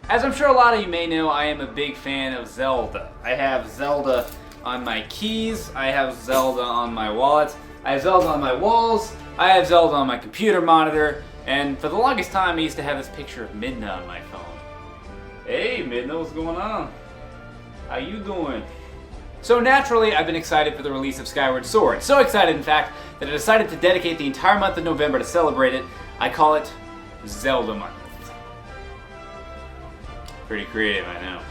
As I'm sure a lot of you may know, I am a big fan of Zelda. I have Zelda on my keys, I have Zelda on my wallet, I have Zelda on my walls, I have Zelda on my computer monitor, and for the longest time I used to have this picture of Midna on my phone. Hey Midna, what's going on? How you doing? So naturally, I've been excited for the release of Skyward Sword. So excited, in fact, that I decided to dedicate the entire month of November to celebrate it. I call it Zelda Month. Pretty creative, I know.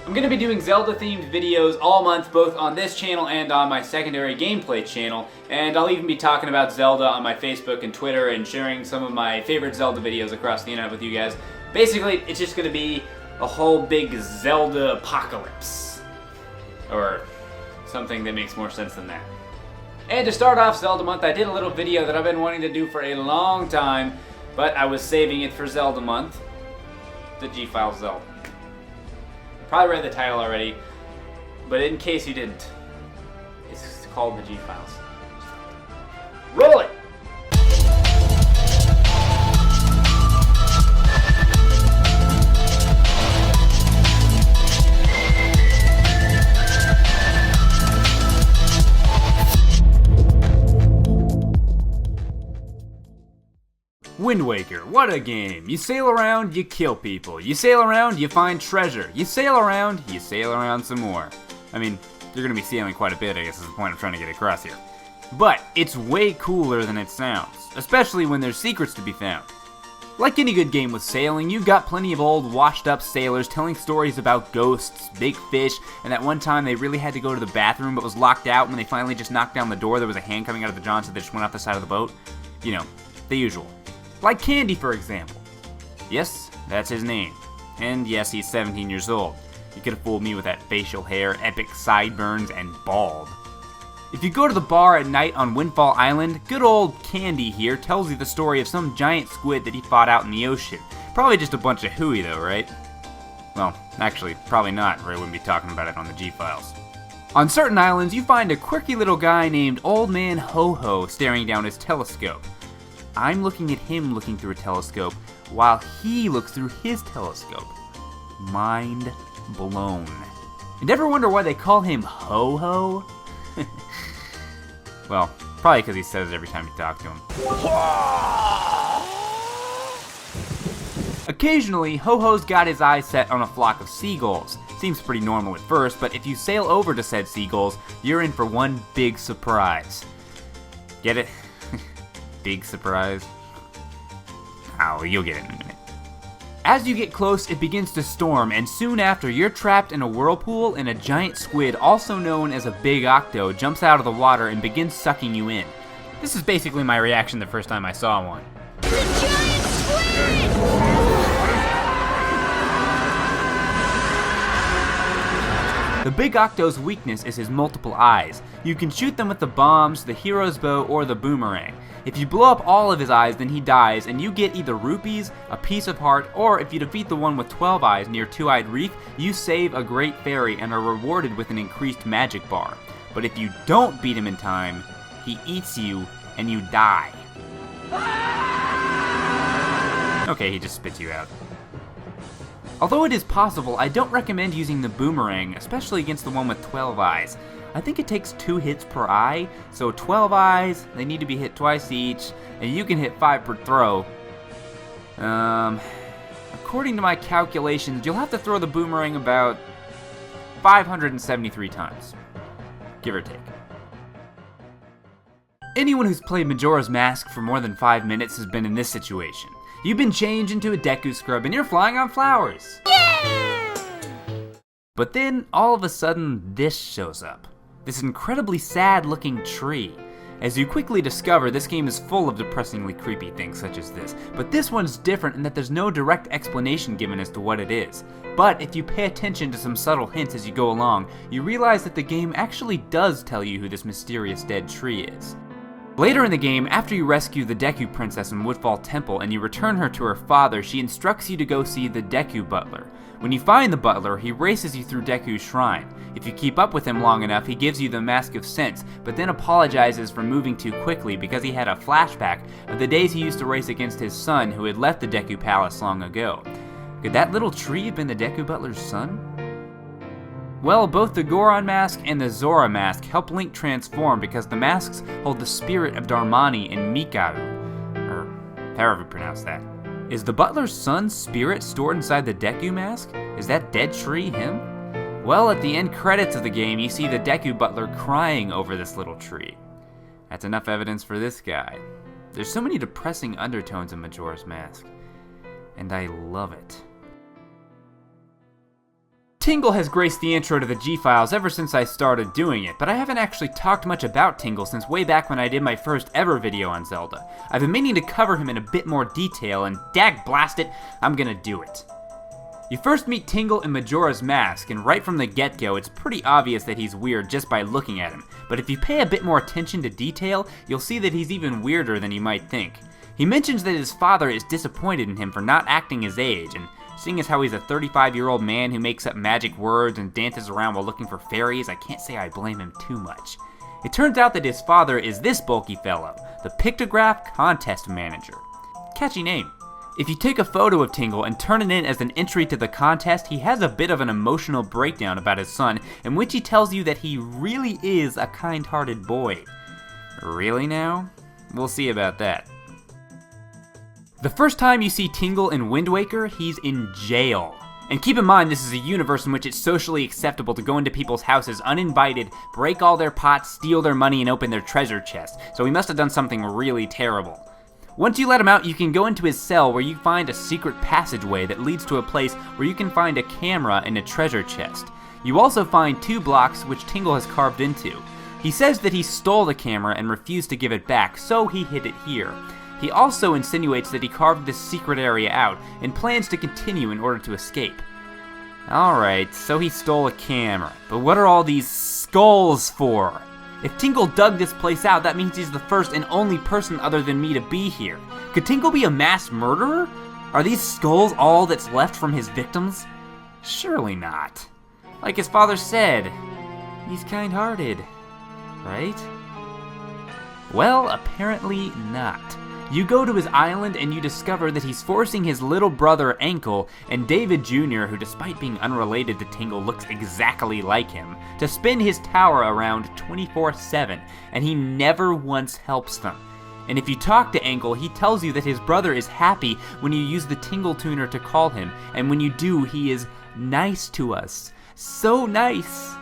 I'm going to be doing Zelda-themed videos all month, both on this channel and on my secondary gameplay channel, and I'll even be talking about Zelda on my Facebook and Twitter and sharing some of my favorite Zelda videos across the internet with you guys. Basically, it's just going to be a whole big Zelda apocalypse. Or something that makes more sense than that. And to start off Zelda Month, I did a little video that I've been wanting to do for a long time, but I was saving it for Zelda Month. The G-Files Zelda. Probably read the title already, but in case you didn't, it's called the G-Files. Roll it! Wind Waker, what a game. You sail around, you kill people. You sail around, you find treasure. You sail around some more. I mean, you're gonna be sailing quite a bit, I guess is the point I'm trying to get across here. But it's way cooler than it sounds, especially when there's secrets to be found. Like any good game with sailing, you've got plenty of old, washed-up sailors telling stories about ghosts, big fish, and that one time they really had to go to the bathroom but was locked out. When they finally just knocked down the door, there was a hand coming out of the john, so they just went off the side of the boat. You know, the usual. Like Candy, for example. Yes, that's his name. And yes, he's 17 years old. You could have fooled me with that facial hair, epic sideburns, and bald. If you go to the bar at night on Windfall Island, good old Candy here tells you the story of some giant squid that he fought out in the ocean. Probably just a bunch of hooey though, right? Well, actually, probably not, or I wouldn't be talking about it on the G-Files. On certain islands, you find a quirky little guy named Old Man Ho-Ho staring down his telescope. I'm looking at him looking through a telescope while he looks through his telescope. Mind blown. And ever wonder why they call him Ho-Ho? Well, probably because he says it every time you talk to him. Occasionally, Ho-Ho's got his eyes set on a flock of seagulls. Seems pretty normal at first, but if you sail over to said seagulls, you're in for one big surprise. Get it? Big surprise? Oh, you'll get it in a minute. As you get close, it begins to storm, and soon after, you're trapped in a whirlpool and a giant squid, also known as a big octo, jumps out of the water and begins sucking you in. This is basically my reaction the first time I saw one. The giant squid! The Big Octo's weakness is his multiple eyes. You can shoot them with the bombs, the hero's bow, or the boomerang. If you blow up all of his eyes, then he dies, and you get either rupees, a piece of heart, or if you defeat the one with 12 eyes near Two-Eyed Reef, you save a great fairy and are rewarded with an increased magic bar. But if you don't beat him in time, he eats you, and you die. Okay, he just spits you out. Although it is possible, I don't recommend using the boomerang, especially against the one with 12 eyes. I think it takes 2 hits per eye, so 12 eyes, they need to be hit twice each, and you can hit 5 per throw. According to my calculations, you'll have to throw the boomerang about 573 times, give or take. Anyone who's played Majora's Mask for more than 5 minutes has been in this situation. You've been changed into a Deku Scrub and you're flying on flowers. Yeah! But then, all of a sudden, this shows up. This incredibly sad-looking tree. As you quickly discover, this game is full of depressingly creepy things such as this, but this one's different in that there's no direct explanation given as to what it is. But if you pay attention to some subtle hints as you go along, you realize that the game actually does tell you who this mysterious dead tree is. Later in the game, after you rescue the Deku Princess in Woodfall Temple and you return her to her father, she instructs you to go see the Deku Butler. When you find the butler, he races you through Deku's shrine. If you keep up with him long enough, he gives you the Mask of Sense, but then apologizes for moving too quickly because he had a flashback of the days he used to race against his son who had left the Deku Palace long ago. Could that little tree have been the Deku Butler's son? Well, both the Goron mask and the Zora mask help Link transform because the masks hold the spirit of Darmani and Mikaru, or however you pronounce that. Is the Butler's son's spirit stored inside the Deku mask? Is that dead tree him? Well, at the end credits of the game, you see the Deku Butler crying over this little tree. That's enough evidence for this guy. There's so many depressing undertones in Majora's Mask, and I love it. Tingle has graced the intro to the G-Files ever since I started doing it, but I haven't actually talked much about Tingle since way back when I did my first ever video on Zelda. I've been meaning to cover him in a bit more detail, and dag blast it, I'm gonna do it. You first meet Tingle in Majora's Mask, and right from the get-go, it's pretty obvious that he's weird just by looking at him. But if you pay a bit more attention to detail, you'll see that he's even weirder than you might think. He mentions that his father is disappointed in him for not acting his age, and seeing as how he's a 35-year-old man who makes up magic words and dances around while looking for fairies, I can't say I blame him too much. It turns out that his father is this bulky fellow, the Pictograph Contest Manager. Catchy name. If you take a photo of Tingle and turn it in as an entry to the contest, he has a bit of an emotional breakdown about his son, in which he tells you that he really is a kind-hearted boy. Really now? We'll see about that. The first time you see Tingle in Wind Waker, he's in jail. And keep in mind, this is a universe in which it's socially acceptable to go into people's houses uninvited, break all their pots, steal their money, and open their treasure chest. So he must have done something really terrible. Once you let him out, you can go into his cell where you find a secret passageway that leads to a place where you can find a camera and a treasure chest. You also find 2 blocks which Tingle has carved into. He says that he stole the camera and refused to give it back, so he hid it here. He also insinuates that he carved this secret area out and plans to continue in order to escape. Alright, so he stole a camera, but what are all these skulls for? If Tingle dug this place out, that means he's the first and only person other than me to be here. Could Tingle be a mass murderer? Are these skulls all that's left from his victims? Surely not. Like his father said, he's kind-hearted, right? Well, apparently not. You go to his island and you discover that he's forcing his little brother Ankle and David Jr., who despite being unrelated to Tingle looks exactly like him, to spin his tower around 24/7, and he never once helps them. And if you talk to Ankle, he tells you that his brother is happy when you use the Tingle tuner to call him, and when you do, he is nice to us. So nice!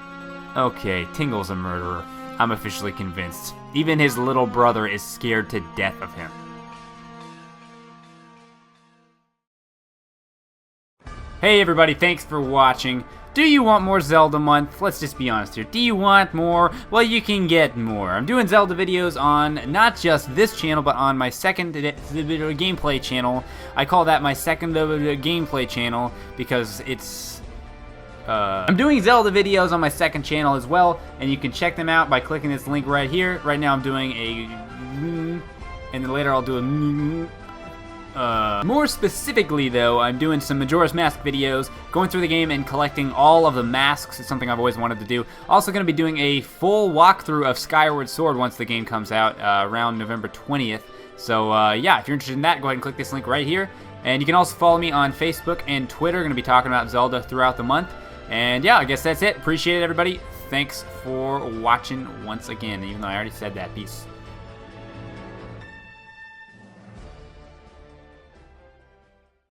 Okay, Tingle's a murderer. I'm officially convinced. Even his little brother is scared to death of him. Hey everybody, thanks for watching. Do you want more Zelda month? Let's just be honest here. Do you want more? Well, you can get more. I'm doing Zelda videos on not just this channel, but on my second gameplay channel. I call that my second gameplay channel because it's... I'm doing Zelda videos on my second channel as well, and you can check them out by clicking this link right here. Right now I'm doing a... and then later I'll do a... More specifically though, I'm doing some Majora's Mask videos, going through the game and collecting all of the masks. It's something I've always wanted to do. Also going to be doing a full walkthrough of Skyward Sword once the game comes out around November 20th. So yeah, if you're interested in that, go ahead and click this link right here. And you can also follow me on Facebook and Twitter. Going to be talking about Zelda throughout the month. And yeah, I guess that's it. Appreciate it, everybody. Thanks for watching once again, even though I already said that. Peace.